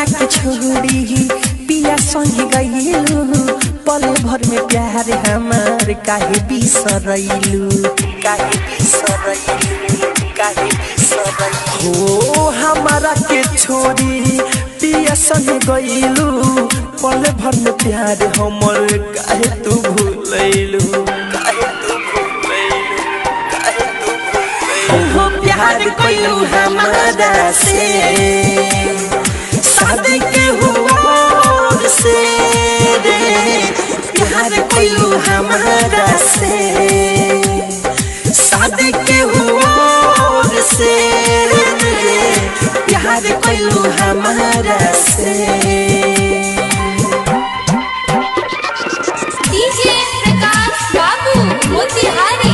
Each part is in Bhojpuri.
हमरा के छोड़ी पिया संग गइलू पल भर में प्यार हमार काहे बिसरैलू हो हमरा के छोड़ी पिया संग गइलू पल भर में प्यार हमर काहे तू भूलैलू हो प्यार कइलू हमारा से शादी के हुआ से रे प्यार कइलू हमारा से शादी के हुआ से रे प्यार कइलू हमारा से डीजे प्रकाश बाबू मोतिहारी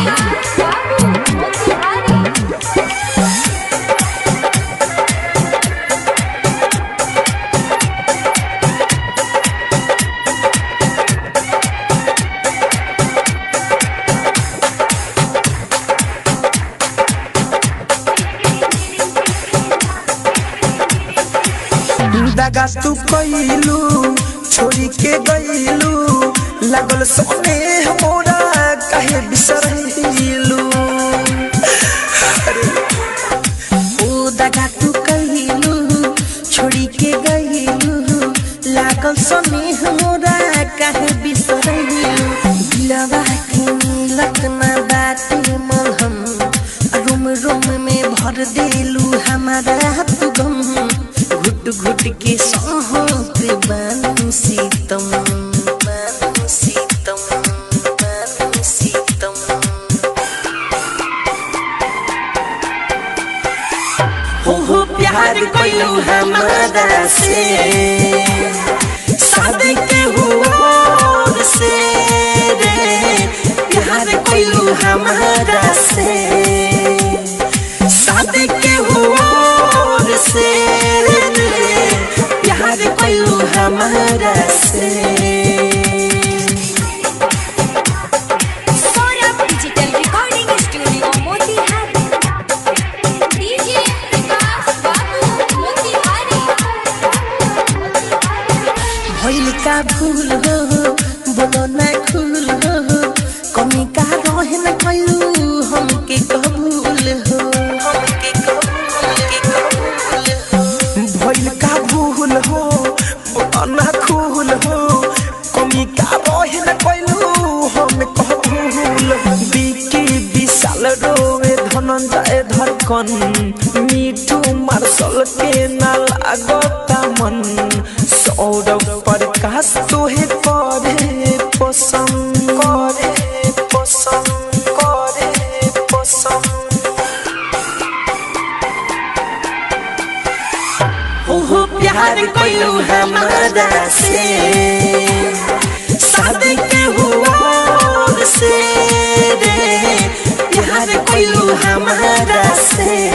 दगा तू कइलू छोड़ी के गइलू लागल सोने हमरा काहे बिसरैलू ओ दगा तू कइलू छोड़ी के गइलू लागल सोने हमरा काहे बिसरैलू दिलवा के मिलत ना बाटे मलहम रोम रोम में भर देलू हमारा तू गम घुट घुट के सहत बानू सीतम हो प्यार कइलू हमारा से शादी के हुआ से रे प्यार कइलू हमारा से शादी के हुआ से प्यार कइलू हमारा से Saurabh digital recording studio Motihari DJ Prakash बाबू मोतिहारी भइल का भूल हो बोलो ना खुल हो कमी का रहे न कइलू हमके कबूल हो भइल का भूल हो बोलो ना खुल हो कमी का रहे न कइलू हम कबूल बिकी विशाल रोवे धनंजय धड़कन मीठू मार्शल के ना लागता मन सौरभ प्रकाश तोहे करे पसंद हो प्यार कइलू हमारा से